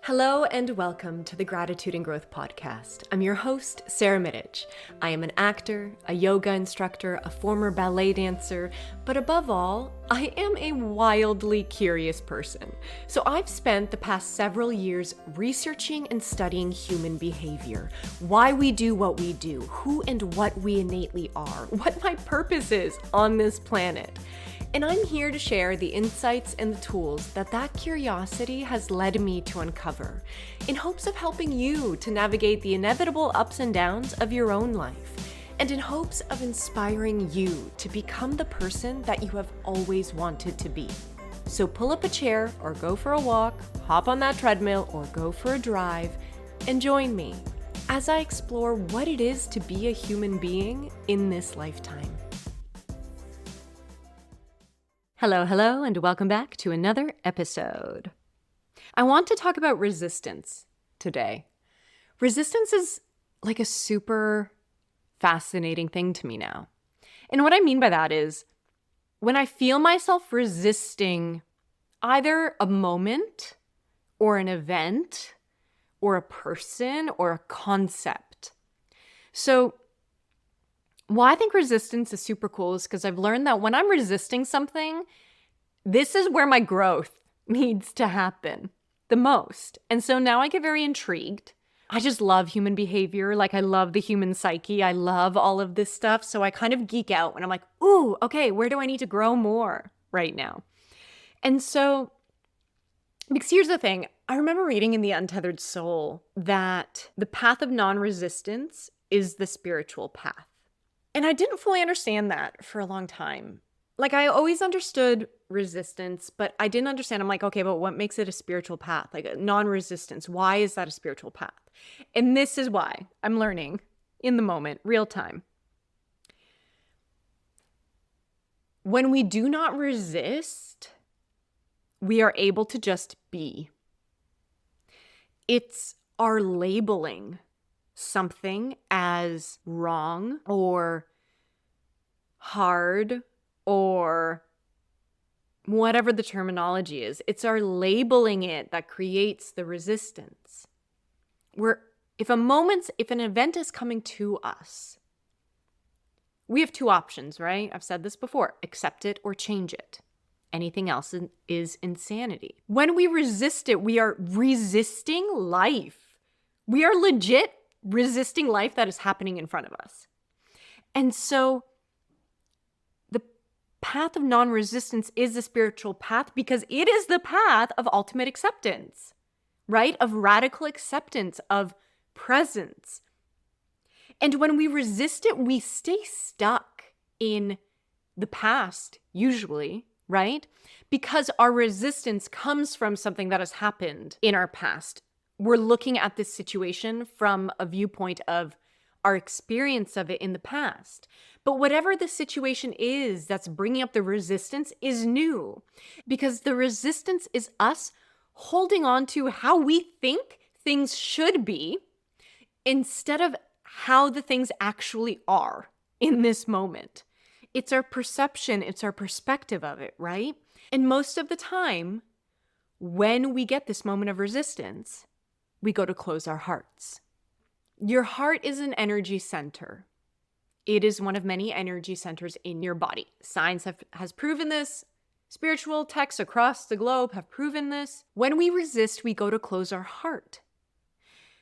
Hello and welcome to the Gratitude and Growth Podcast. I'm your host, Sarah Mittich. I am an actor, a yoga instructor, a former ballet dancer, but above all, I am a wildly curious person. So I've spent the past several years researching and studying human behavior, why we do what we do, who and what we innately are, what my purpose is on this planet. And I'm here to share the insights and the tools that curiosity has led me to uncover, in hopes of helping you to navigate the inevitable ups and downs of your own life, and in hopes of inspiring you to become the person that you have always wanted to be. So pull up a chair or go for a walk, hop on that treadmill or go for a drive, and join me as I explore what it is to be a human being in this lifetime. Hello, and welcome back to another episode. I want to talk about resistance today. Resistance is like a super fascinating thing to me now. And what I mean by that is when I feel myself resisting either a moment or an event or a person or a concept. So why I think resistance is super cool is because I've learned that when I'm resisting something, this is where my growth needs to happen the most. And so now I get very intrigued. I just love human behavior. Like I love the human psyche. I love all of this stuff. So I kind of geek out when I'm like, ooh, okay, where do I need to grow more right now? And so, because here's the thing, I remember reading in The Untethered Soul that the path of non-resistance is the spiritual path. And I didn't fully understand that for a long time. Like I always understood resistance, but I didn't understand. I'm like, okay, but what makes it a spiritual path? Like a non-resistance. Why is that a spiritual path? And this is why I'm learning in the moment, real time. When we do not resist, we are able to just be. It's our labeling something as wrong or hard or whatever the terminology is. It's our labeling it that creates the resistance. If an event is coming to us, we have two options, right? I've said this before, accept it or change it. Anything else is insanity. When we resist it, we are resisting life. We are legit resisting life that is happening in front of us. And so the path of non-resistance is the spiritual path because it is the path of ultimate acceptance, right? Of radical acceptance, of presence. And when we resist it, we stay stuck in the past, usually, right? Because our resistance comes from something that has happened in our past. We're looking at this situation from a viewpoint of our experience of it in the past. But whatever the situation is that's bringing up the resistance is new, because the resistance is us holding on to how we think things should be instead of how the things actually are in this moment. It's our perception, it's our perspective of it, right? And most of the time, when we get this moment of resistance, we go to close our hearts. Your heart is an energy center. It is one of many energy centers in your body. Science has proven this. Spiritual texts across the globe have proven this. When we resist, we go to close our heart.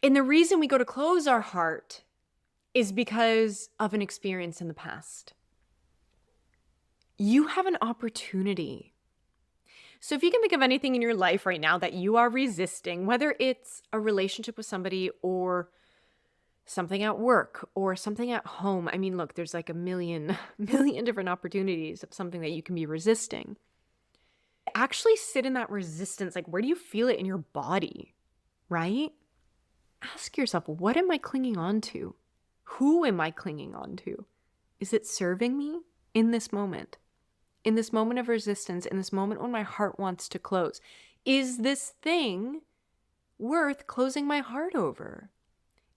And the reason we go to close our heart is because of an experience in the past. You have an opportunity. So if you can think of anything in your life right now that you are resisting, whether it's a relationship with somebody or something at work or something at home. I mean, look, there's like a million different opportunities of something that you can be resisting. Actually sit in that resistance. Like, where do you feel it in your body, right? Ask yourself, what am I clinging on to? Who am I clinging on to? Is it serving me in this moment? In this moment of resistance, in this moment when my heart wants to close, is this thing worth closing my heart over?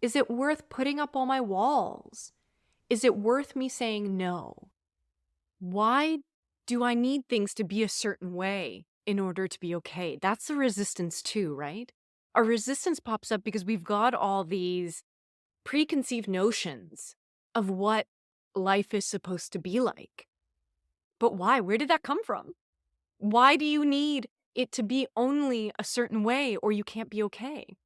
Is it worth putting up all my walls? Is it worth me saying no? Why do I need things to be a certain way in order to be okay? That's the resistance too, right? Our resistance pops up because we've got all these preconceived notions of what life is supposed to be like. But why? Where did that come from? Why do you need it to be only a certain way or you can't be okay?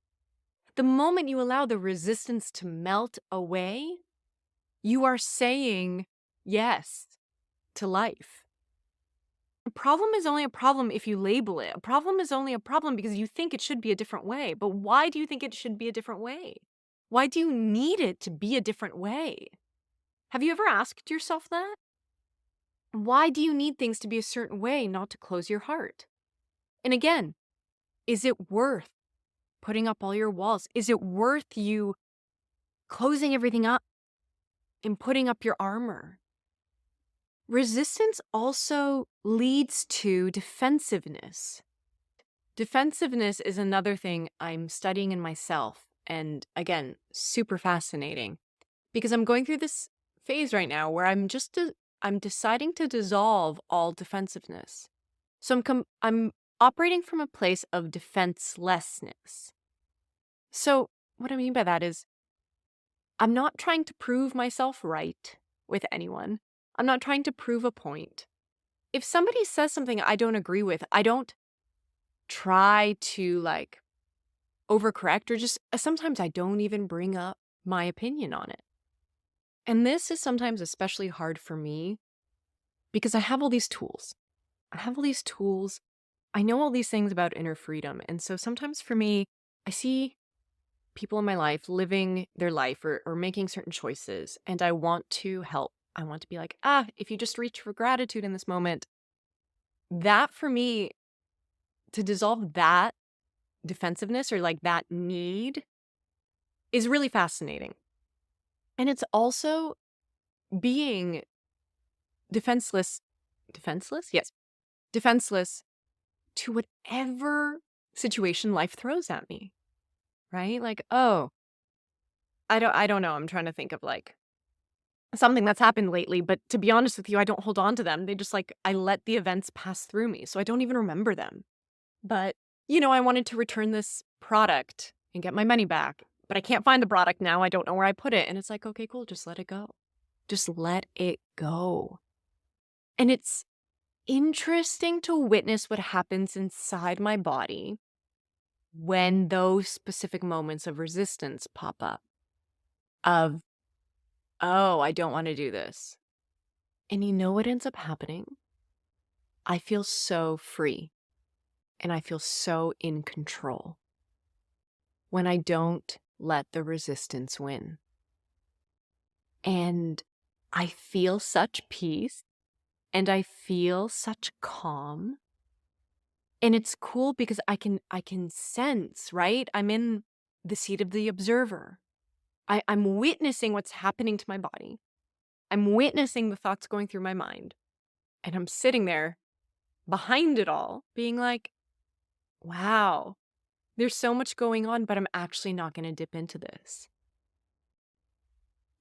The moment you allow the resistance to melt away, you are saying yes to life. A problem is only a problem if you label it. A problem is only a problem because you think it should be a different way. But why do you think it should be a different way? Why do you need it to be a different way? Have you ever asked yourself that? Why do you need things to be a certain way, not to close your heart? And again, is it worth putting up all your walls? Is it worth you closing everything up and putting up your armor? Resistance also leads to defensiveness. Defensiveness is another thing I'm studying in myself. And again, super fascinating because I'm going through this phase right now where I'm deciding to dissolve all defensiveness. So I'm operating from a place of defenselessness. So what I mean by that is I'm not trying to prove myself right with anyone. I'm not trying to prove a point. If somebody says something I don't agree with, I don't try to like overcorrect or just sometimes I don't even bring up my opinion on it. And this is sometimes especially hard for me because I have all these tools. I have all these tools. I know all these things about inner freedom. And so sometimes for me, I see people in my life living their life or making certain choices, and I want to help. I want to be like, if you just reach for gratitude in this moment, that for me, to dissolve that defensiveness or like that need is really fascinating. And it's also being defenseless, defenseless? Yes, defenseless to whatever situation life throws at me, right? Like, oh, I don't know. I'm trying to think of like something that's happened lately, but to be honest with you, I don't hold on to them. They just like, I let the events pass through me, so I don't even remember them. But, I wanted to return this product and get my money back, but I can't find the product now. I don't know where I put it. And it's like, okay, cool. Just let it go. Just let it go. And it's interesting to witness what happens inside my body when those specific moments of resistance pop up of, oh, I don't want to do this. And you know what ends up happening? I feel so free and I feel so in control when I don't let the resistance win. And I feel such peace and I feel such calm. And it's cool because I can sense, right? I'm in the seat of the observer. I'm witnessing what's happening to my body. I'm witnessing the thoughts going through my mind. And I'm sitting there behind it all, being like, wow, there's so much going on, but I'm actually not going to dip into this.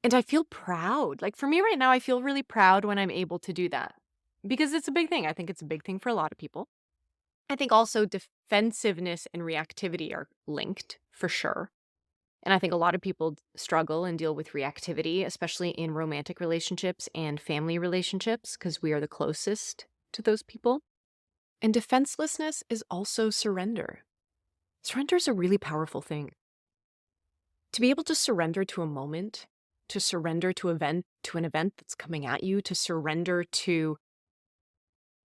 And I feel proud. Like for me right now, I feel really proud when I'm able to do that because it's a big thing. I think it's a big thing for a lot of people. I think also defensiveness and reactivity are linked for sure. And I think a lot of people struggle and deal with reactivity, especially in romantic relationships and family relationships, because we are the closest to those people. And defenselessness is also surrender. Surrender is a really powerful thing. To be able to surrender to a moment, to surrender to an event that's coming at you, to surrender to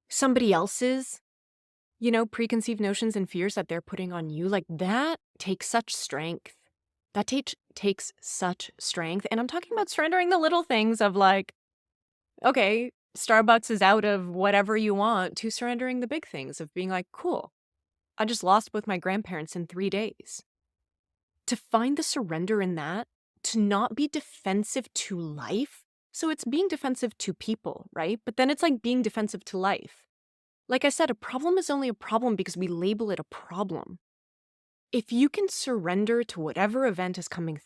somebody else's, preconceived notions and fears that they're putting on you, like that takes such strength. That takes such strength. And I'm talking about surrendering the little things of like, okay, Starbucks is out of whatever you want, to surrendering the big things of being like, cool, I just lost both my grandparents in 3 days. To find the surrender in that, to not be defensive to life. So it's being defensive to people, right? But then it's like being defensive to life. Like I said, a problem is only a problem because we label it a problem. If you can surrender to whatever event is coming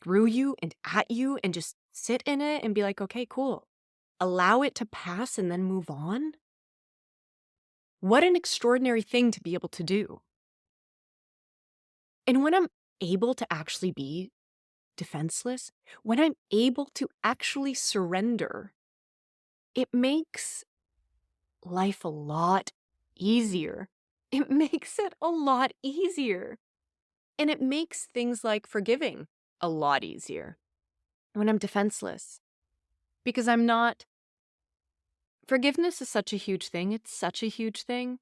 through you and at you and just sit in it and be like, okay, cool. Allow it to pass and then move on. What an extraordinary thing to be able to do. And when I'm able to actually be defenseless, when I'm able to actually surrender, it makes life a lot easier. It makes it a lot easier. And it makes things like forgiving a lot easier when I'm defenseless because I'm not. Forgiveness is such a huge thing. It's such a huge thing.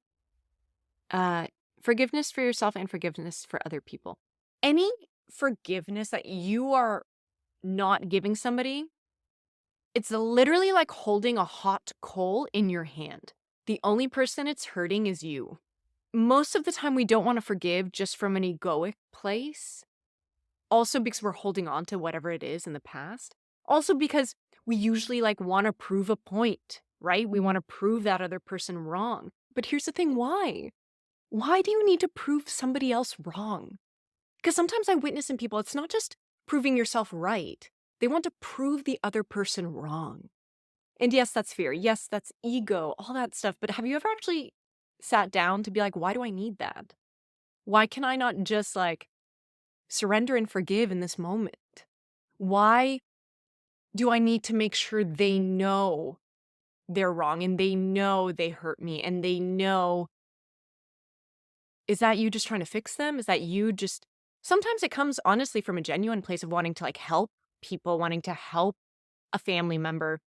Uh, Forgiveness for yourself and forgiveness for other people. Any forgiveness that you are not giving somebody, it's literally like holding a hot coal in your hand. The only person it's hurting is you. Most of the time, we don't want to forgive just from an egoic place. Also because we're holding on to whatever it is in the past. Also because we usually like want to prove a point, right? We want to prove that other person wrong. But here's the thing, why? Why do you need to prove somebody else wrong? Because sometimes I witness in people, it's not just proving yourself right. They want to prove the other person wrong. And yes, that's fear. Yes, that's ego, all that stuff. But have you ever actually sat down to be like, why do I need that? Why can I not just like surrender and forgive in this moment? Why do I need to make sure they know they're wrong and they know they hurt me and they know? Is that you just trying to fix them? Is that you just. Sometimes it comes honestly from a genuine place of wanting to like help people, wanting to help a family member.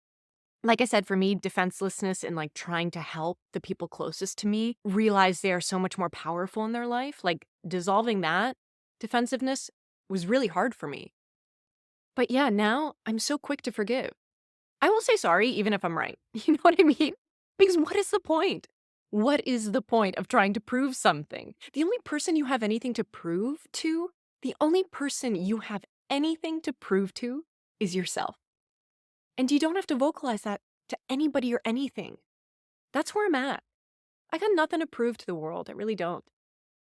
Like I said, for me, defenselessness and like trying to help the people closest to me realize they are so much more powerful in their life. Like dissolving that defensiveness was really hard for me. But yeah, now I'm so quick to forgive. I will say sorry even if I'm right. You know what I mean? Because what is the point? What is the point of trying to prove something? The only person you have anything to prove to, the only person you have anything to prove to is yourself. And you don't have to vocalize that to anybody or anything. That's where I'm at. I got nothing to prove to the world. I really don't.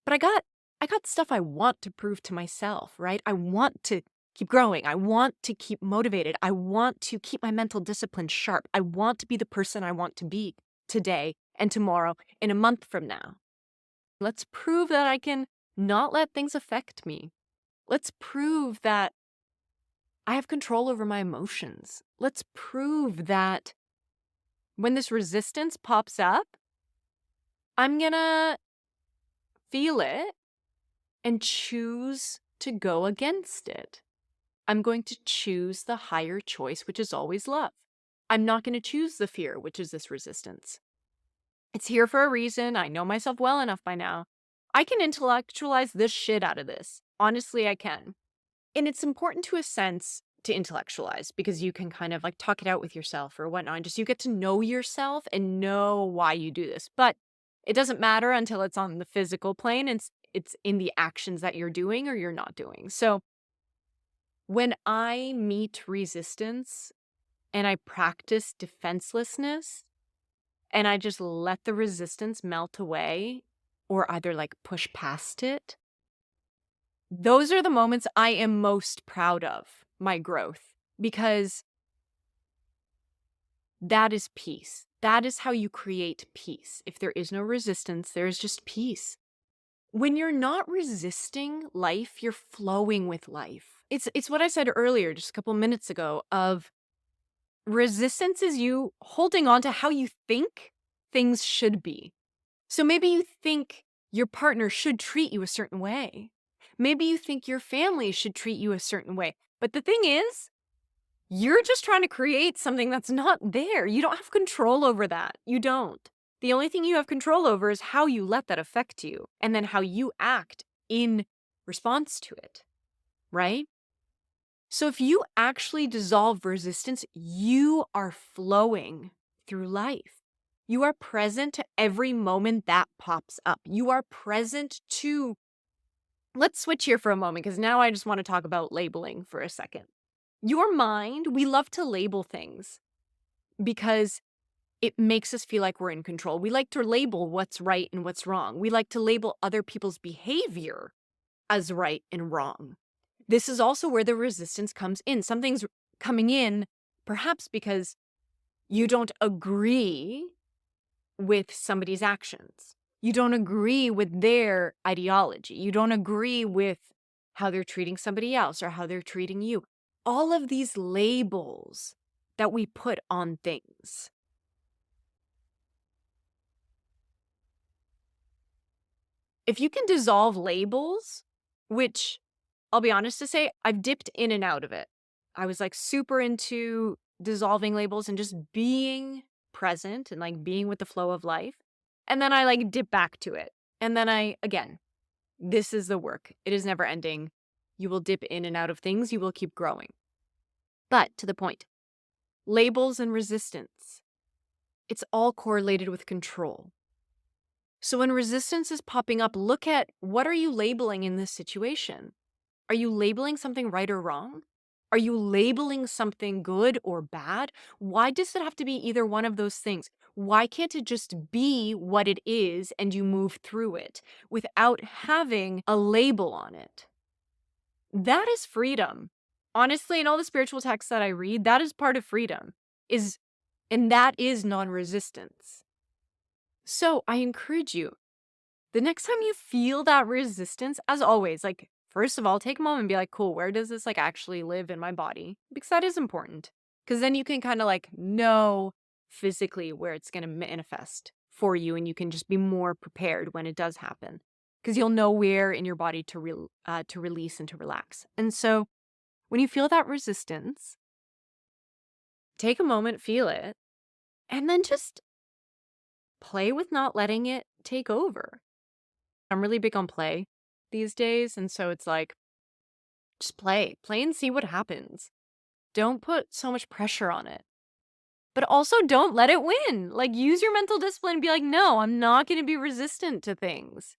But I got stuff I want to prove to myself, right? I want to keep growing. I want to keep motivated. I want to keep my mental discipline sharp. I want to be the person I want to be today and tomorrow and a month from now. Let's prove that I can not let things affect me. Let's prove that I have control over my emotions. Let's prove that when this resistance pops up, I'm gonna feel it and choose to go against it. I'm going to choose the higher choice, which is always love. I'm not going to choose the fear, which is this resistance. It's here for a reason. I know myself well enough by now. I can intellectualize this shit out of this. Honestly, I can. And it's important to a sense to intellectualize because you can kind of like talk it out with yourself or whatnot. And just you get to know yourself and know why you do this. But it doesn't matter until it's on the physical plane. It's in the actions that you're doing or you're not doing. So when I meet resistance and I practice defenselessness and I just let the resistance melt away or either like push past it, those are the moments I am most proud of my growth because that is peace. That is how you create peace. If there is no resistance, there is just peace. When you're not resisting life, you're flowing with life. It's what I said earlier, just a couple minutes ago, of resistance is you holding on to how you think things should be. So maybe you think your partner should treat you a certain way. Maybe you think your family should treat you a certain way. But the thing is, you're just trying to create something that's not there. You don't have control over that. You don't. The only thing you have control over is how you let that affect you and then how you act in response to it, right? So if you actually dissolve resistance, you are flowing through life. You are present to every moment that pops up. You are present to. Let's switch here for a moment because now I just want to talk about labeling for a second. Your mind, we love to label things because it makes us feel like we're in control. We like to label what's right and what's wrong. We like to label other people's behavior as right and wrong. This is also where the resistance comes in. Something's coming in perhaps because you don't agree with somebody's actions. You don't agree with their ideology. You don't agree with how they're treating somebody else or how they're treating you. All of these labels that we put on things. If you can dissolve labels, which I'll be honest to say, I've dipped in and out of it. I was like super into dissolving labels and just being present and like being with the flow of life. And then I like dip back to it. And then again, this is the work. It is never ending. You will dip in and out of things. You will keep growing. But to the point, labels and resistance, it's all correlated with control. So when resistance is popping up, look at what are you labeling in this situation? Are you labeling something right or wrong? Are you labeling something good or bad? Why does it have to be either one of those things? Why can't it just be what it is and you move through it without having a label on it? That is freedom. Honestly, in all the spiritual texts that I read, that is part of freedom. And that is non-resistance. So I encourage you, the next time you feel that resistance, as always, like, first of all, take a moment and be like, cool, where does this like actually live in my body? Because that is important. Because then you can kind of like know physically where it's going to manifest for you, and you can just be more prepared when it does happen. Because you'll know where in your body to release and to relax. And so when you feel that resistance, take a moment, feel it, and then just play with not letting it take over. I'm really big on play these days, and so it's like, just play. Play and see what happens. Don't put so much pressure on it. But also don't let it win. Like, use your mental discipline and be like, no, I'm not going to be resistant to things.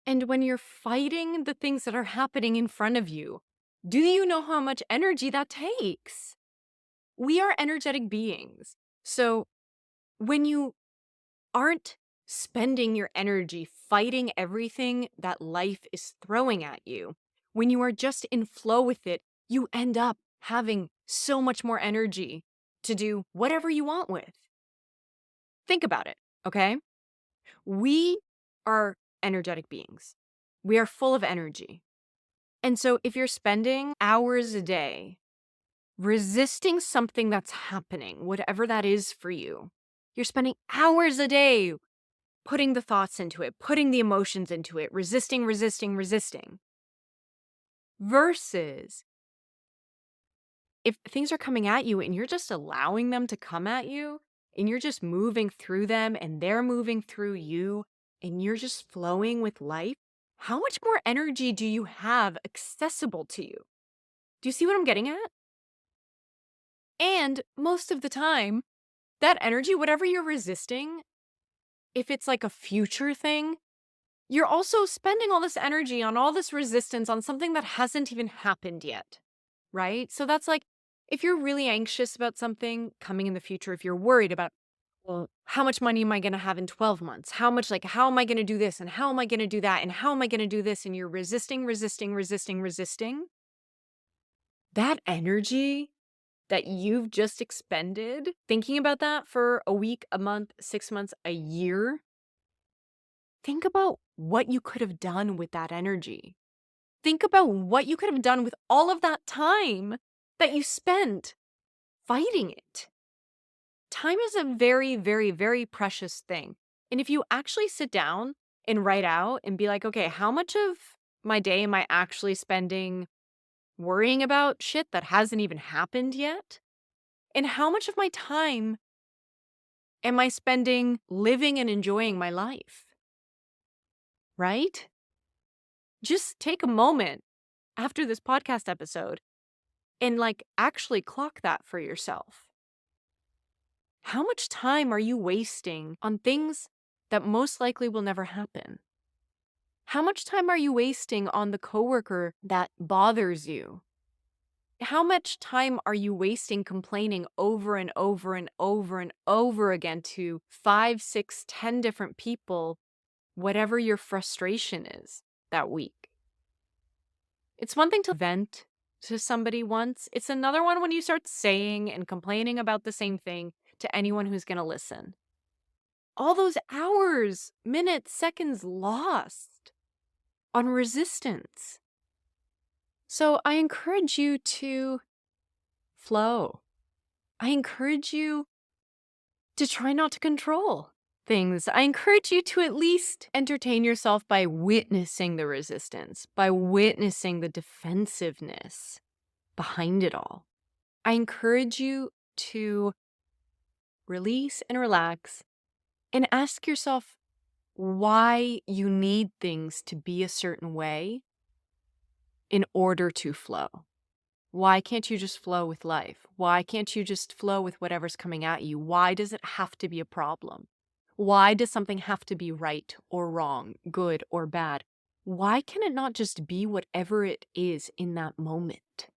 And when you're fighting the things that are happening in front of you, do you know how much energy that takes? We are energetic beings. So when you aren't spending your energy fighting everything that life is throwing at you, when you are just in flow with it, you end up having so much more energy to do whatever you want with. Think about it, okay? We are energetic beings. We are full of energy. And so if you're spending hours a day resisting something that's happening, whatever that is for you, you're spending hours a day putting the thoughts into it, putting the emotions into it, resisting, resisting, resisting. Versus if things are coming at you and you're just allowing them to come at you and you're just moving through them and they're moving through you and you're just flowing with life, how much more energy do you have accessible to you? Do you see what I'm getting at? And most of the time, that energy, whatever you're resisting, if it's like a future thing, you're also spending all this energy on all this resistance on something that hasn't even happened yet, right? So that's like, if you're really anxious about something coming in the future, if you're worried about, well, how much money am I going to have in 12 months? How much, like, how am I going to do this? And how am I going to do that? And how am I going to do this? And you're resisting, resisting, resisting, resisting. That energy that you've just expended, thinking about that for a week, a month, 6 months, a year, think about what you could have done with that energy. Think about what you could have done with all of that time that you spent fighting it. Time is a very, very, very precious thing. And if you actually sit down and write out and be like, okay, how much of my day am I actually spending worrying about shit that hasn't even happened yet? And how much of my time am I spending living and enjoying my life? Right? Just take a moment after this podcast episode and like actually clock that for yourself. How much time are you wasting on things that most likely will never happen? How much time are you wasting on the coworker that bothers you? How much time are you wasting complaining over and over and over and over again to 5, 6, 10 different people, whatever your frustration is that week? It's one thing to vent to somebody once. It's another one when you start saying and complaining about the same thing to anyone who's going to listen. all those hours, minutes, seconds lost on resistance. So I encourage you to flow. I encourage you to try not to control things. I encourage you to at least entertain yourself by witnessing the resistance, by witnessing the defensiveness behind it all. I encourage you to release and relax and ask yourself why you need things to be a certain way in order to flow. Why can't you just flow with life? Why can't you just flow with whatever's coming at you? Why does it have to be a problem? Why does something have to be right or wrong, good or bad? Why can it not just be whatever it is in that moment?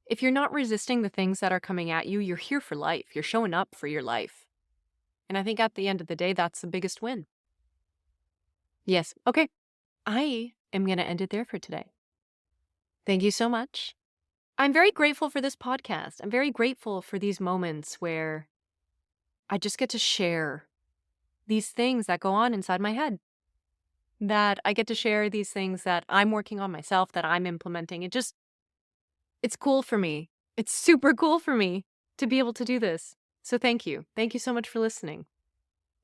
If you're not resisting the things that are coming at you, you're here for life. You're showing up for your life. And I think at the end of the day, that's the biggest win. Yes. Okay. I am going to end it there for today. Thank you so much. I'm very grateful for this podcast. I'm very grateful for these moments where I just get to share these things that go on inside my head, that I get to share these things that I'm working on myself, that I'm implementing. It's cool for me. It's super cool for me to be able to do this. So thank you. Thank you so much for listening.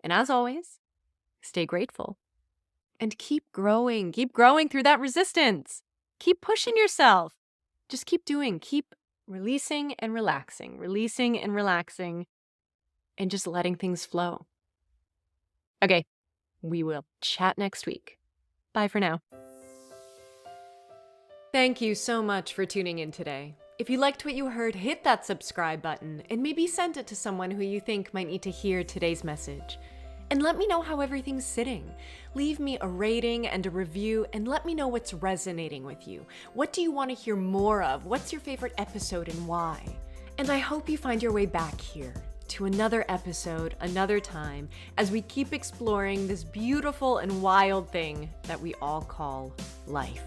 And as always, stay grateful and keep growing through that resistance. Keep pushing yourself. Just keep doing, keep releasing and relaxing, and just letting things flow. Okay, we will chat next week. Bye for now. Thank you so much for tuning in today. If you liked what you heard, hit that subscribe button and maybe send it to someone who you think might need to hear today's message. And let me know how everything's sitting. Leave me a rating and a review and let me know what's resonating with you. What do you want to hear more of? What's your favorite episode and why? And I hope you find your way back here to another episode, another time, as we keep exploring this beautiful and wild thing that we all call life.